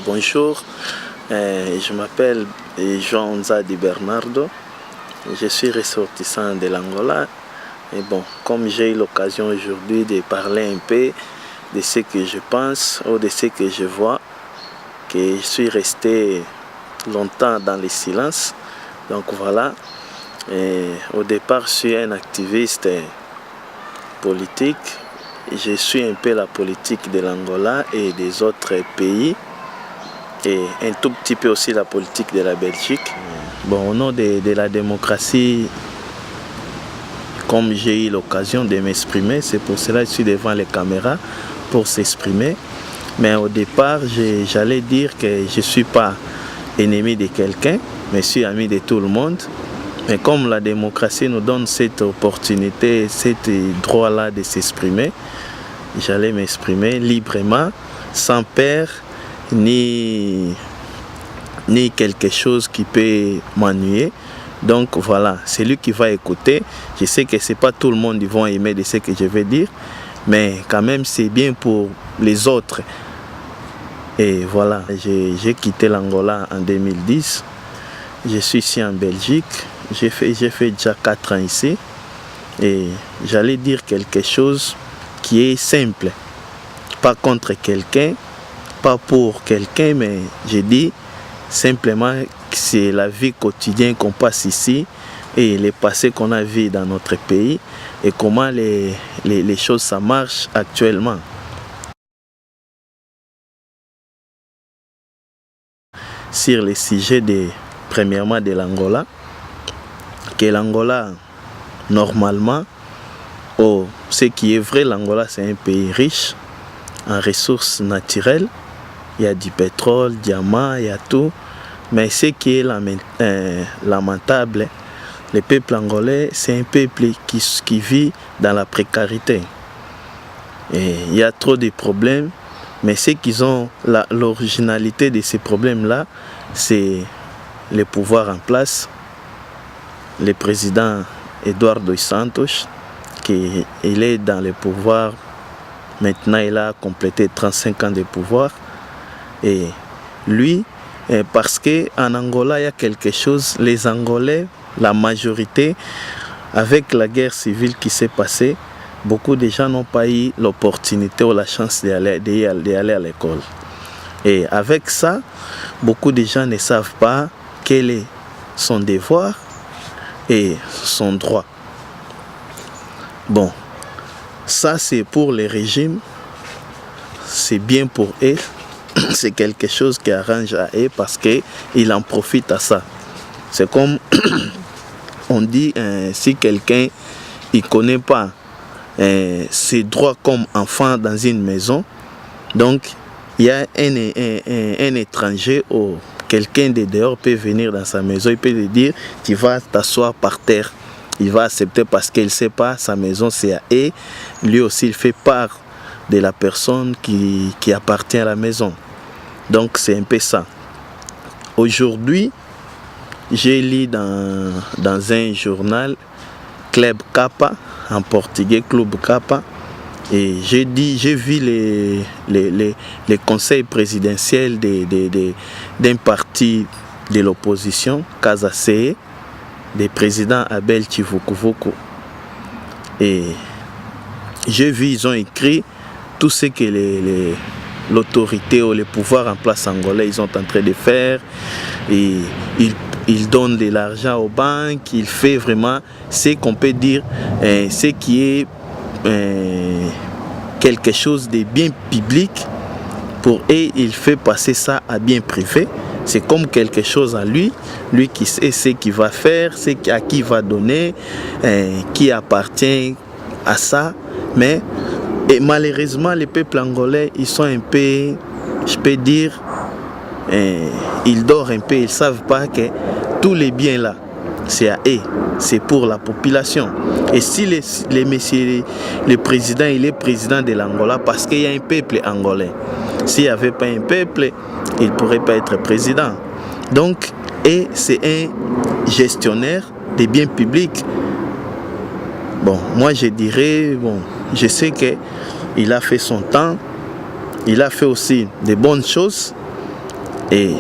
Bonjour, je m'appelle João Zadi Bernardo, je suis ressortissant de l'Angola et bon, comme j'ai eu l'occasion aujourd'hui de parler un peu de ce que je pense ou de ce que je vois, que je suis resté longtemps dans le silence, donc voilà, au départ je suis un activiste politique, je suis un peu la politique de l'Angola et des autres pays, et un tout petit peu aussi la politique de la Belgique. Bon, au nom de la démocratie, comme j'ai eu l'occasion de m'exprimer, c'est pour cela que je suis devant les caméras pour s'exprimer. Mais au départ, j'allais dire que je ne suis pas ennemi de quelqu'un, mais je suis ami de tout le monde. Mais comme la démocratie nous donne cette opportunité, ce droit-là de s'exprimer, j'allais m'exprimer librement, sans peur, ni quelque chose qui peut m'ennuyer. Donc voilà, c'est lui qui va écouter. Je sais que ce n'est pas tout le monde qui va aimer de ce que je vais dire, mais quand même c'est bien pour les autres. Et voilà, j'ai quitté l'Angola en 2010. Je suis ici en Belgique. J'ai fait déjà 4 ans ici. Et j'allais dire quelque chose qui est simple. Pas contre quelqu'un, pas pour quelqu'un, mais j'ai dit simplement que c'est la vie quotidienne qu'on passe ici et les passés qu'on a vu dans notre pays et comment les choses ça marche actuellement. Sur le sujet premièrement de l'Angola, que l'Angola normalement, ce qui est vrai, l'Angola c'est un pays riche en ressources naturelles. Il y a du pétrole, diamant, il y a tout. Mais ce qui est lamentable, le peuple angolais, c'est un peuple qui vit dans la précarité. Et il y a trop de problèmes, mais ceux qui ont l'originalité de ces problèmes-là, c'est le pouvoir en place, le président Eduardo dos Santos, qui il est dans le pouvoir, maintenant il a complété 35 ans de pouvoir. Et lui, parce qu'en Angola, il y a quelque chose, les Angolais, la majorité, avec la guerre civile qui s'est passée, beaucoup de gens n'ont pas eu l'opportunité ou la chance d'aller à l'école. Et avec ça, beaucoup de gens ne savent pas quel est son devoir et son droit. Bon, ça c'est pour les régimes, c'est bien pour eux. C'est quelque chose qui arrange à eux parce qu'ils en profitent à ça. C'est comme on dit, si quelqu'un ne connaît pas ses droits comme enfant dans une maison, donc il y a un étranger ou quelqu'un de dehors peut venir dans sa maison, il peut lui dire tu vas t'asseoir par terre. Il va accepter parce qu'il ne sait pas, sa maison c'est à eux. Lui aussi il fait part de la personne qui appartient à la maison. Donc c'est un peu ça. Aujourd'hui, j'ai lu dans un journal Club Kappa, en portugais Club Kappa, et j'ai vu les conseils présidentiels d'un parti de l'opposition, Casa CE, des présidents Abel Chivukuvuku. Et j'ai vu, ils ont écrit tout ce que l'autorité ou les pouvoirs en place angolais ils sont en train de faire. Et ils donnent de l'argent aux banques, il fait vraiment ce qu'on peut dire, ce qui est quelque chose de bien public. Pour eux, il fait passer ça à bien privé. C'est comme quelque chose à lui qui sait ce qu'il va faire, à qui il va donner, qui appartient à ça. Mais malheureusement, les peuples angolais, ils sont un peu, je peux dire, ils dorment un peu, ils ne savent pas que tous les biens là, c'est à eux, c'est pour la population. Et si le président, il est président de l'Angola, parce qu'il y a un peuple angolais. S'il n'y avait pas un peuple, il ne pourrait pas être président. Donc, c'est un gestionnaire des biens publics. Bon, moi je dirais, je sais qu'il a fait son temps, il a fait aussi de bonnes choses, Et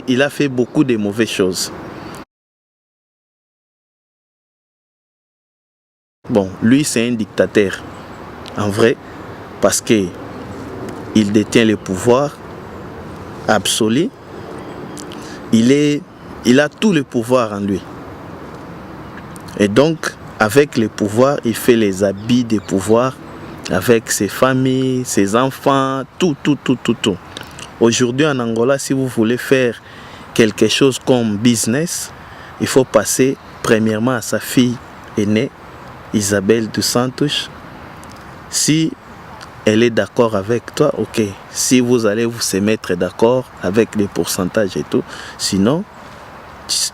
il a fait beaucoup de mauvaises choses. Bon, lui c'est un dictateur, en vrai, parce qu'il détient le pouvoir absolu. Il a tout le pouvoir en lui. Et donc, avec le pouvoir, il fait les habits de pouvoir avec ses familles, ses enfants, tout. Aujourd'hui en Angola, si vous voulez faire quelque chose comme business, il faut passer premièrement à sa fille aînée, Isabelle dos Santos. Si elle est d'accord avec toi, ok. Si vous allez vous se mettre d'accord avec les pourcentages et tout, sinon,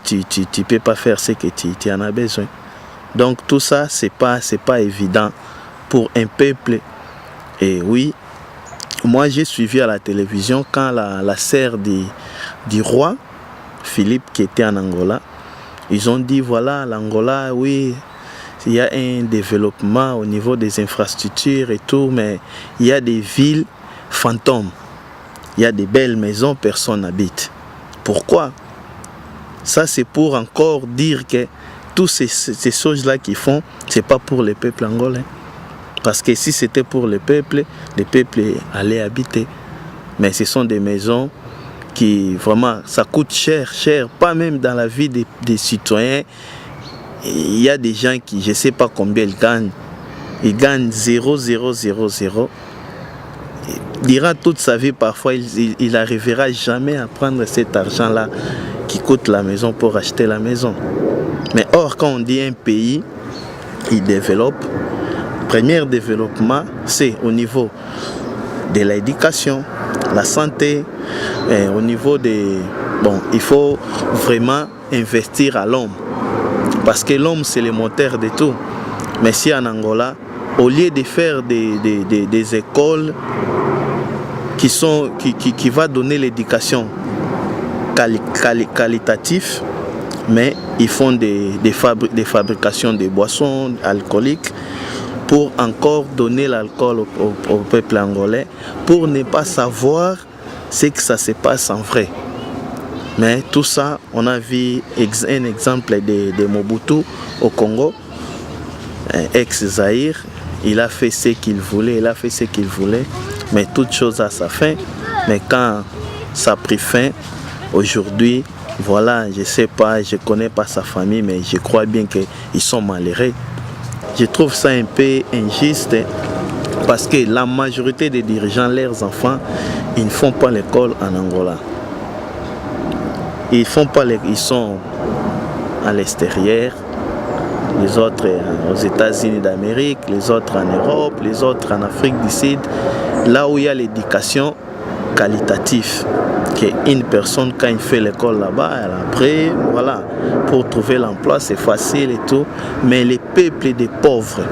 tu ne peux pas faire ce que tu en as besoin. Donc tout ça, c'est pas évident pour un peuple. Et oui, moi j'ai suivi à la télévision quand la sœur du roi, Philippe, qui était en Angola, ils ont dit voilà, l'Angola, oui, il y a un développement au niveau des infrastructures et tout, mais il y a des villes fantômes. Il y a des belles maisons, personne n'habite. Pourquoi? Ça, c'est pour encore dire que toutes ces choses-là qu'ils font, ce n'est pas pour le peuple angolais. Parce que si c'était pour le peuple allait habiter. Mais ce sont des maisons qui, vraiment, ça coûte cher, pas même dans la vie des citoyens. Il y a des gens qui, je ne sais pas combien ils gagnent. Ils gagnent 0,000. Durant toute sa vie, parfois, il n'arrivera jamais à prendre cet argent-là qui coûte la maison pour acheter la maison. Mais or, quand on dit un pays, il développe, le premier développement, c'est au niveau de l'éducation, la santé, au niveau des... Bon, il faut vraiment investir à l'homme. Parce que l'homme, c'est le moteur de tout. Mais si en Angola, au lieu de faire des écoles qui va donner l'éducation qualitative, mais ils font des fabrications de boissons alcooliques pour encore donner l'alcool au peuple angolais, pour ne pas savoir ce que ça se passe en vrai. Mais tout ça, on a vu un exemple de Mobutu au Congo, ex-Zaïre. Il a fait ce qu'il voulait, mais toute chose a sa fin. Mais quand ça a pris fin, aujourd'hui, voilà, je ne sais pas, je ne connais pas sa famille, mais je crois bien qu'ils sont malheureux. Je trouve ça un peu injuste parce que la majorité des dirigeants, leurs enfants, ils ne font pas l'école en Angola. Ils sont à l'extérieur, les autres aux États-Unis d'Amérique, les autres en Europe, les autres en Afrique du Sud, là où il y a l'éducation qualitative. Qu'une personne, quand il fait l'école là-bas, après, voilà, pour trouver l'emploi, c'est facile et tout, mais les peuples des pauvres.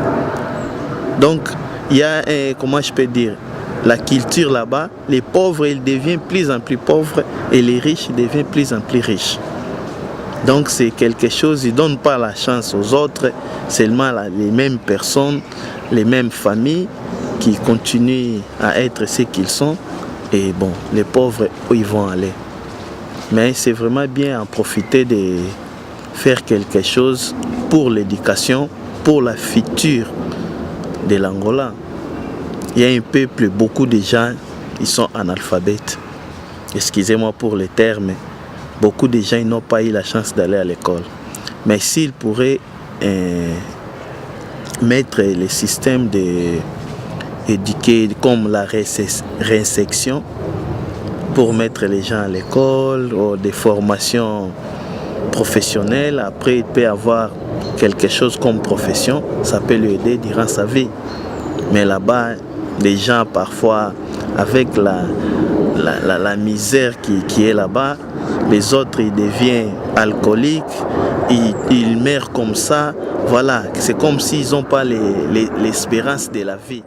Donc, il y a, comment je peux dire, la culture là-bas, les pauvres, ils deviennent plus en plus pauvres et les riches deviennent plus en plus riches. Donc c'est quelque chose, ils ne donnent pas la chance aux autres, seulement les mêmes personnes, les mêmes familles qui continuent à être ce qu'ils sont. Et bon, les pauvres, où ils vont aller. Mais c'est vraiment bien en profiter de faire quelque chose pour l'éducation, pour la future de l'Angola. Il y a un peuple, beaucoup de gens, ils sont analphabètes. Excusez-moi pour le terme, beaucoup de gens n'ont pas eu la chance d'aller à l'école. Mais s'ils pourraient mettre les systèmes d'éduquer comme la réinsertion pour mettre les gens à l'école ou des formations professionnelles, après il peut avoir quelque chose comme profession, ça peut lui aider durant sa vie. Mais là-bas, les gens parfois, avec la misère qui est là-bas, les autres ils deviennent alcooliques, ils meurent comme ça. Voilà, c'est comme s'ils n'ont pas l'espérance de la vie.